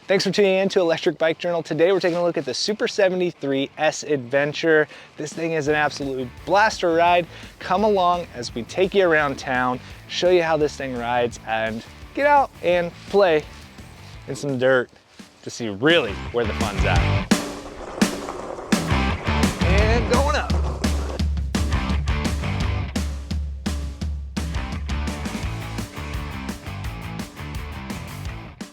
Thanks for tuning in to Electric Bike Journal. Today we're taking a look at the Super73-S Adventure. This thing is an absolute blaster ride. Come along as we take you around town, show you how this thing rides, and get out and play in some dirt to see really where the fun's at. And going up.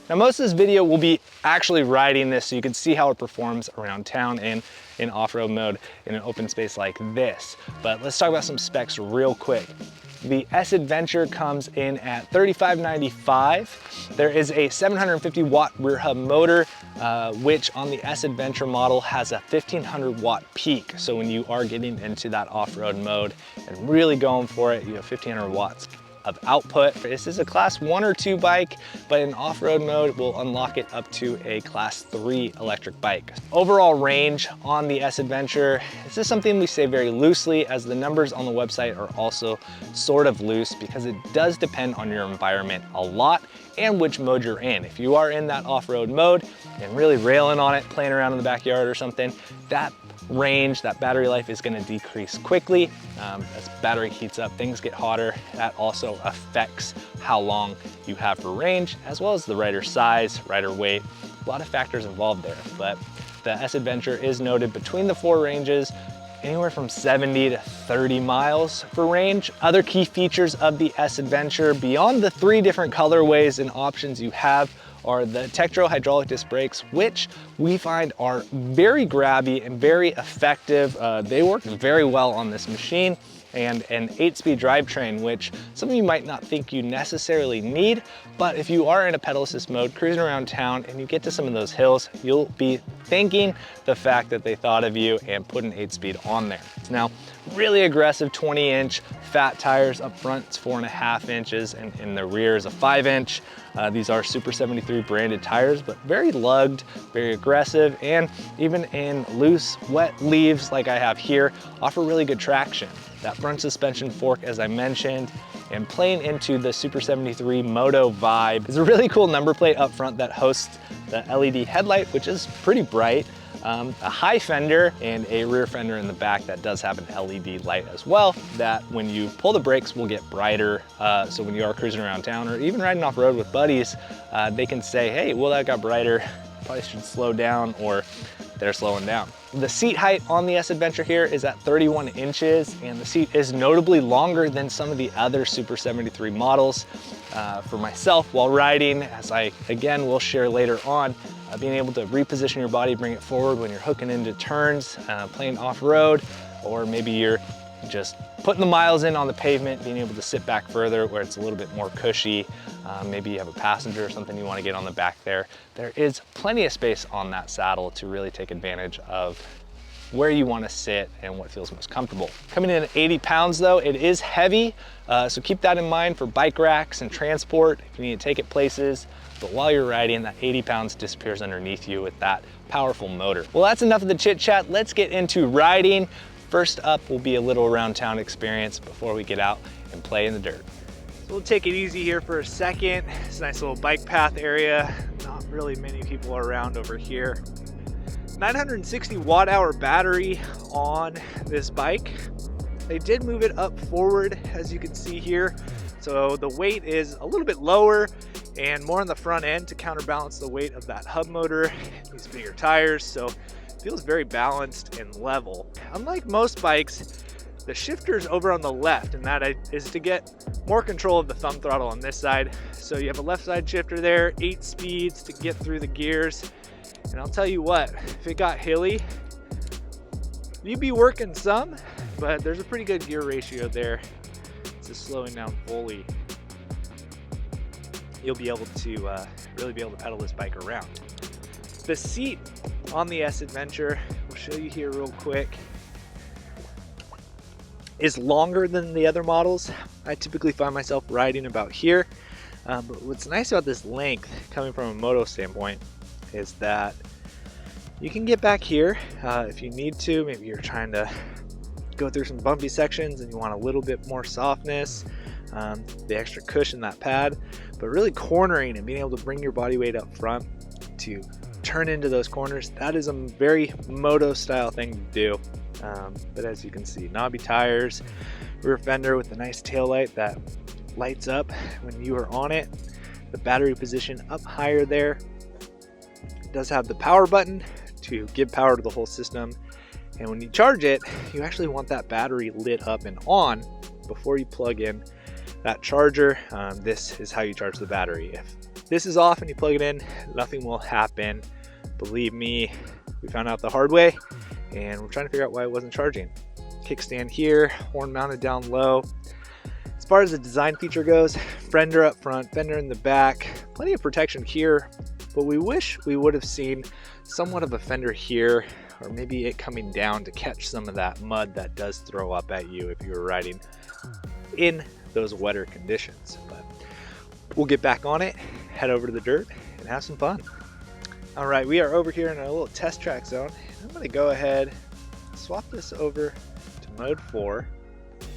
Now most of this video will be actually riding this so you can see how it performs around town and in off-road mode in an open space like this. But let's talk about some specs real quick. The S Adventure comes in at $35.95. There is a 750 watt rear hub motor, which on the S Adventure model has a 1500 watt peak. So when you are getting into that off-road mode and really going for it, you have 1500 watts of output. This is a class 1 or 2 bike, but in off-road mode, we'll unlock it up to a class 3 electric bike. Overall range on the S Adventure, this is something we say very loosely, as the numbers on the website are also sort of loose because it does depend on your environment a lot and which mode you're in. If you are in that off-road mode and really railing on it, playing around in the backyard or something, that range, that battery life is going to decrease quickly. As battery heats up, things get hotter. That also affects how long you have for range, as well as the rider size, rider weight. A lot of factors involved there, but the S Adventure is noted between the 4 ranges, anywhere from 70 to 30 miles for range. Other key features of the S Adventure, beyond the 3 different colorways and options you have, are the Tektro hydraulic disc brakes, which we find are very grabby and very effective. They work very well on this machine, and an 8-speed drivetrain, which some of you might not think you necessarily need, but if you are in a pedal assist mode, cruising around town, and you get to some of those hills, you'll be thanking the fact that they thought of you and put an 8-speed on there. It's now really aggressive 20-inch fat tires. Up front, it's 4.5 inches, and in the rear is a 5-inch. These are Super 73 branded tires, but very lugged, very aggressive, and even in loose, wet leaves like I have here, offer really good traction. That front suspension fork, as I mentioned, and playing into the Super 73 Moto vibe, is a really cool number plate up front that hosts the LED headlight, which is pretty bright. A high fender and a rear fender in the back that does have an LED light as well, that when you pull the brakes will get brighter. So when you are cruising around town or even riding off road with buddies, they can say, hey, well, that got brighter, probably should slow down, or they're slowing down. The seat height on the S Adventure here is at 31 inches, and the seat is notably longer than some of the other Super 73 models. For myself, while riding, as I again will share later on, being able to reposition your body, bring it forward when you're hooking into turns, playing off-road, or maybe you're just putting the miles in on the pavement, being able to sit back further where it's a little bit more cushy. Maybe you have a passenger or something you want to get on the back there. There is plenty of space on that saddle to really take advantage of where you want to sit and what feels most comfortable. Coming in at 80 pounds though, it is heavy, so keep that in mind for bike racks and transport if you need to take it places. But while you're riding, that 80 pounds disappears underneath you with that powerful motor. Well, that's enough of the chit chat. Let's get into riding. First up will be a little around town experience before we get out and play in the dirt. So we'll take it easy here for a second. It's a nice little bike path area. Not really many people are around over here. 960 watt hour battery on this bike. They did move it up forward, as you can see here. So the weight is a little bit lower and more on the front end to counterbalance the weight of that hub motor, these bigger tires. So it feels very balanced and level. Unlike most bikes, the shifter's over on the left, and that is to get more control of the thumb throttle on this side. So you have a left side shifter there, 8 speeds to get through the gears. And I'll tell you what, if it got hilly, you'd be working some, but there's a pretty good gear ratio there. It's just slowing down fully. You'll be able to really be able to pedal this bike around. The seat on the S Adventure, we'll show you here real quick, is longer than the other models. I typically find myself riding about here, but what's nice about this length, coming from a moto standpoint, is that you can get back here if you need to. Maybe you're trying to go through some bumpy sections and you want a little bit more softness, the extra cushion, that pad, but really cornering and being able to bring your body weight up front to turn into those corners. That is a very moto style thing to do. But as you can see, knobby tires, rear fender with a nice tail light that lights up when you are on it. The battery position up higher there. It does have the power button to give power to the whole system. And when you charge it, you actually want that battery lit up and on before you plug in that charger. This is how you charge the battery. If this is off and you plug it in, nothing will happen. Believe me, we found out the hard way, and we're trying to figure out why it wasn't charging. Kickstand here, horn mounted down low. As far as the design feature goes, fender up front, fender in the back, plenty of protection here, but we wish we would have seen somewhat of a fender here, or maybe it coming down to catch some of that mud that does throw up at you if you were riding in those wetter conditions. But we'll get back on it, head over to the dirt, and have some fun. All right, we are over here in our little test track zone. I'm gonna go ahead, swap this over to mode 4,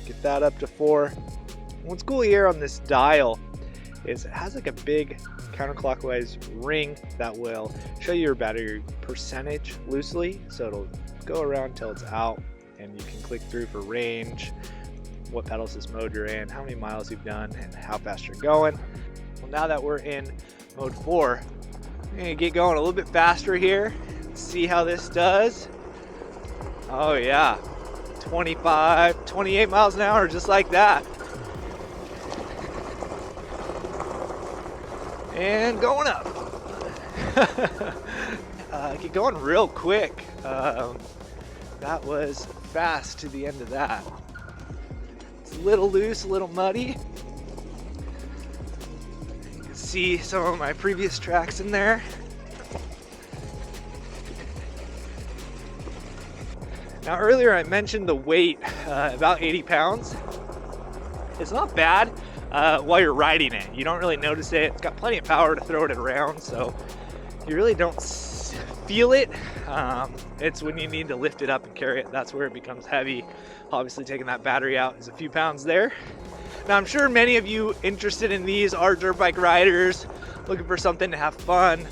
get that up to 4. What's cool here on this dial is it has like a big counterclockwise ring that will show you your battery percentage loosely. So it'll go around till it's out, and you can click through for range, what pedal assist mode you're in, how many miles you've done, and how fast you're going. Well, now that we're in mode 4, we're gonna get going a little bit faster here, see how this does. Oh yeah, 25, 28 miles an hour, just like that. And going up. Get going real quick. That was fast to the end of that. It's a little loose, a little muddy. You can see some of my previous tracks in there. Now earlier I mentioned the weight, about 80 pounds. It's not bad while you're riding it. You don't really notice it. It's got plenty of power to throw it around, so you really don't feel it. It's when you need to lift it up and carry it, that's where it becomes heavy. Obviously taking that battery out is a few pounds there. Now I'm sure many of you interested in these are dirt bike riders looking for something to have fun,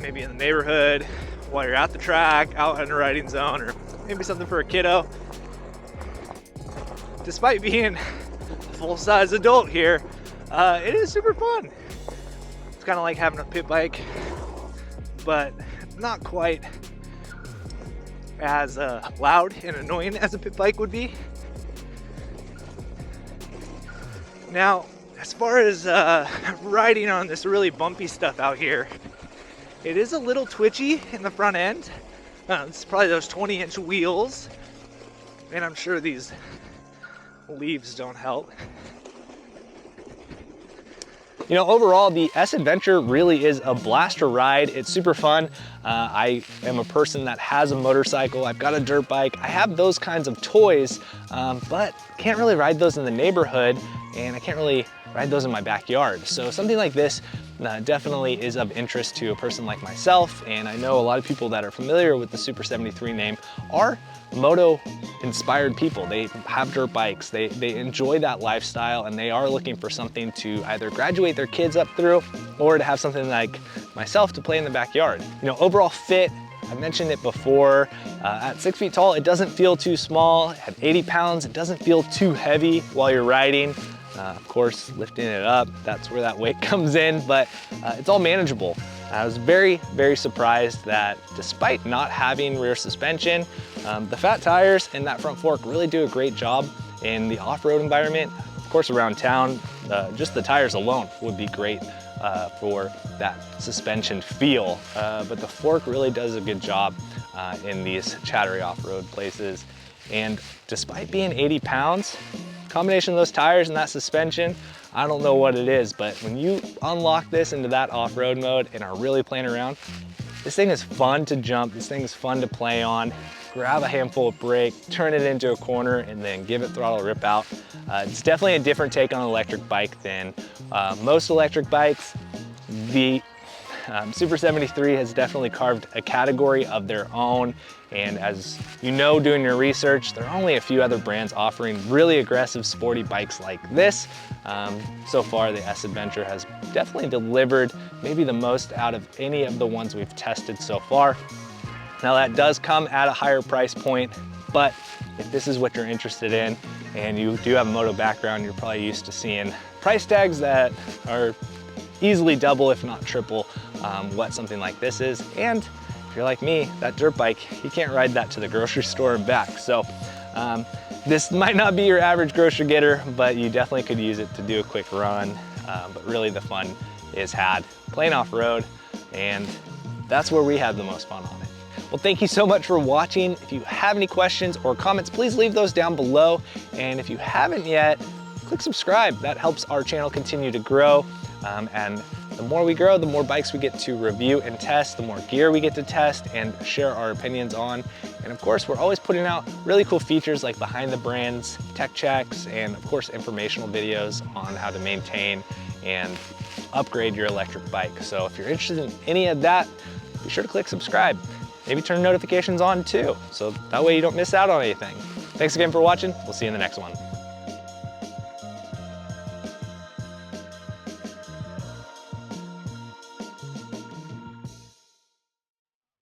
maybe in the neighborhood, while you're at the track, out in a riding zone, or maybe something for a kiddo. Despite being full-size adult here, it is super fun. It's kind of like having a pit bike, but not quite as loud and annoying as a pit bike would be. Now, as far as riding on this really bumpy stuff out here, it is a little twitchy in the front end. It's probably those 20-inch wheels, and I'm sure these leaves don't help. You know, overall, the S Adventure really is a blast to ride. It's super fun. I am a person that has a motorcycle. I've got a dirt bike. I have those kinds of toys, but can't really ride those in the neighborhood, and I can't really ride those in my backyard. So something like this definitely is of interest to a person like myself, and I know a lot of people that are familiar with the Super 73 name are moto inspired people. They have dirt bikes, they enjoy that lifestyle, and they are looking for something to either graduate their kids up through or to have something like myself to play in the backyard. You know, overall fit, I mentioned it before, at 6 feet tall, it doesn't feel too small. At 80 pounds, it doesn't feel too heavy while you're riding. Of course, lifting it up, that's where that weight comes in, but it's all manageable. I was very, very surprised that despite not having rear suspension, the fat tires and that front fork really do a great job in the off-road environment. Of course, around town, just the tires alone would be great for that suspension feel, but the fork really does a good job in these chattery off-road places. And despite being 80 pounds, combination of those tires and that suspension, I don't know what it is, but when you unlock this into that off-road mode and are really playing around, this thing is fun to jump, this thing is fun to play on. Grab a handful of brake, turn it into a corner, and then give it throttle rip out. It's definitely a different take on an electric bike than most electric bikes. The Super73 has definitely carved a category of their own. And as you know, doing your research, there are only a few other brands offering really aggressive sporty bikes like this. So far, the S Adventure has definitely delivered maybe the most out of any of the ones we've tested so far. Now that does come at a higher price point, but if this is what you're interested in and you do have a moto background, you're probably used to seeing price tags that are easily double, if not triple, what something like this is. And if you're like me, that dirt bike, you can't ride that to the grocery store and back. So this might not be your average grocery getter, but you definitely could use it to do a quick run. But really the fun is had playing off-road, and that's where we have the most fun on it. Well, thank you so much for watching. If you have any questions or comments, please leave those down below. And if you haven't yet, click subscribe. That helps our channel continue to grow. And the more we grow, the more bikes we get to review and test, the more gear we get to test and share our opinions on. And of course, we're always putting out really cool features like behind the brands, tech checks, and of course, informational videos on how to maintain and upgrade your electric bike. So if you're interested in any of that, be sure to click subscribe. Maybe turn notifications on too, so that way you don't miss out on anything. Thanks again for watching. We'll see you in the next one.